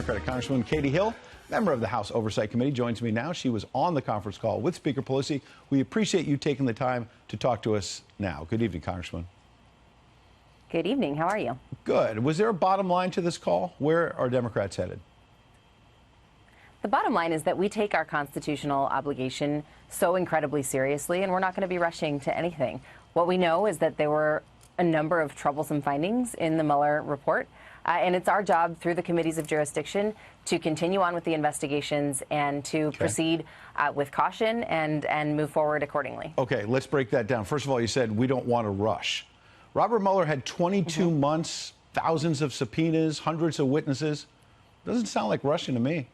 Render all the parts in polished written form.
Democratic Congresswoman Katie Hill, member of the House Oversight Committee, joins me now. She was on the conference call with Speaker Pelosi. We appreciate you taking the time to talk to us now. Good evening, Congresswoman. Good evening. How are you? Good. Was there a bottom line to this call? Where are Democrats headed? The bottom line is that we take our constitutional obligation so incredibly seriously, and we're not going to be rushing to anything. What we know is that there were a number of troublesome findings in the Mueller report, and it's our job through the committees of jurisdiction to continue on with the investigations and to proceed with caution and move forward accordingly. Okay, let's break that down. First of all, you said we don't want to rush. Robert Mueller had 22 months, thousands of subpoenas, hundreds of witnesses. Doesn't sound like rushing to me.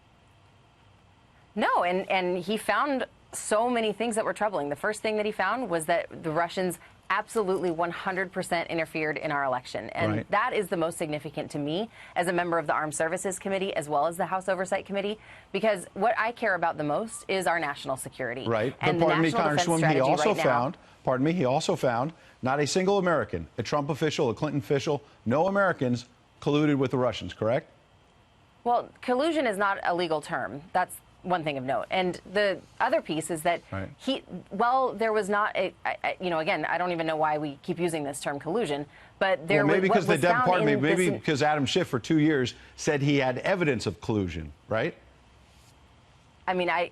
No, and he found so many things that were troubling. The first thing that he found was that the Russians absolutely 100% interfered in our election. And that is the most significant to me as a member of the Armed Services Committee as well as the House Oversight Committee, because what I care about the most is our national security. Right. And but pardon me, the national defense Congresswoman, strategy he also found not a single American, a Trump official, a Clinton official, no Americans colluded with the Russians, correct? Well, collusion is not a legal term. That's one thing of note. And the other piece is that there was not again, I don't even know why we keep using this term collusion, but there was, maybe because because Adam Schiff for 2 years said he had evidence of collusion, right? I mean, I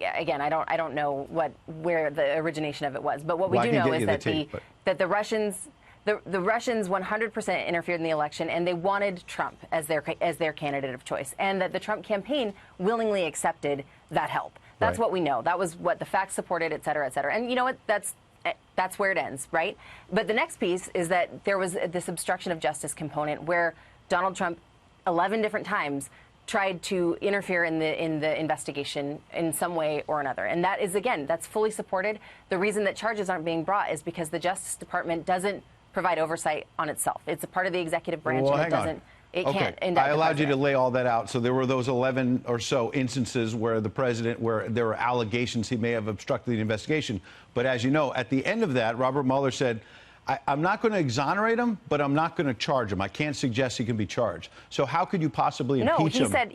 don't know where the origination of it was, but what we do know is that the Russians 100% interfered in the election, and they wanted Trump as their candidate of choice, and that the Trump campaign willingly accepted that help. That's what we know. That was what the facts supported, et cetera, et cetera. And you know what? That's where it ends, right? But the next piece is that there was this obstruction of justice component where Donald Trump 11 different times tried to interfere in the investigation in some way or another. And that is, again, that's fully supported. The reason that charges aren't being brought is because the Justice Department doesn't provide oversight on itself. It's a part of the executive branch, and it can't indict. I allowed you to lay all that out. So there were those 11 or so instances where where there were allegations he may have obstructed the investigation. But as you know, at the end of that, Robert Mueller said, I'm not going to exonerate him, but I'm not going to charge him. I can't suggest he can be charged. So how could you possibly impeach him? No,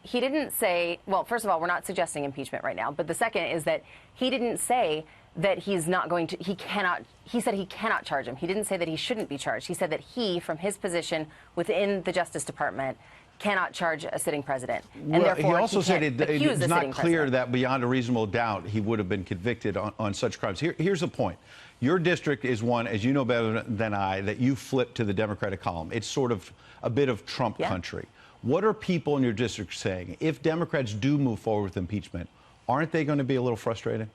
he didn't say, well, first of all, we're not suggesting impeachment right now. But the second is that he didn't say that he's not going to, he said he cannot charge him. He didn't say that he shouldn't be charged. He said that he, from his position within the Justice Department, cannot charge a sitting president. And therefore, he also said it's not clear president. that beyond a reasonable doubt he would have been convicted on such crimes. Here's the point. Your district is one, as you know better than I, that you flip to the Democratic column. It's sort of a bit of Trump country. What are people in your district saying? If Democrats do move forward with impeachment, aren't they going to be a little frustrated?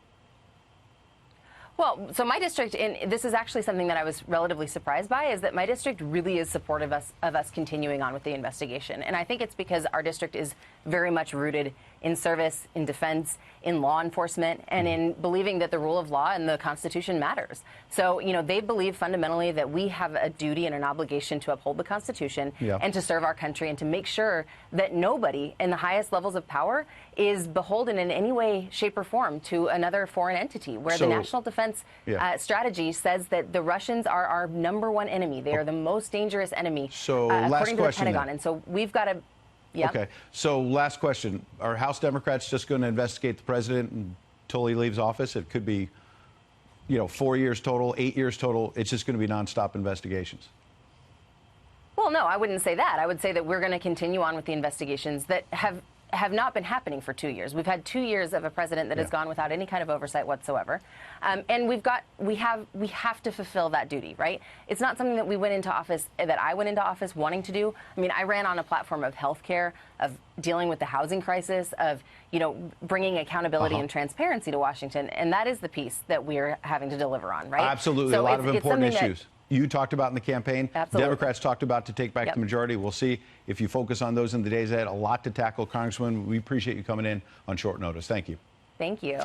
Well, so my district, and this is actually something that I was relatively surprised by, is that my district really is supportive of us continuing on with the investigation. And I think it's because our district is very much rooted in service, in defense, in law enforcement, and in believing that the rule of law and the Constitution matters. So, you know, they believe fundamentally that we have a duty and an obligation to uphold the Constitution and to serve our country and to make sure that nobody in the highest levels of power is beholden in any way, shape, or form to another foreign entity, where the national defense strategy says that the Russians are our #1 enemy. They are the most dangerous enemy, according to the Pentagon. And so we've got to... Okay. So last question. Are House Democrats just going to investigate the president until he leaves office? It could be, 4 years total, 8 years total. It's just going to be nonstop investigations. Well, no, I wouldn't say that. I would say that we're going to continue on with the investigations that have not been happening for 2 years. We've had 2 years of a president that has gone without any kind of oversight whatsoever. And we have to fulfill that duty, right? It's not something that I went into office wanting to do. I mean, I ran on a platform of healthcare, of dealing with the housing crisis, of, bringing accountability and transparency to Washington. And that is the piece that we're having to deliver on, right? Absolutely. So a lot of important issues. You talked about in the campaign. Absolutely. Democrats talked about to take back the majority. We'll see if you focus on those in the days ahead. A lot to tackle, Congresswoman. We appreciate you coming in on short notice. Thank you. Thank you.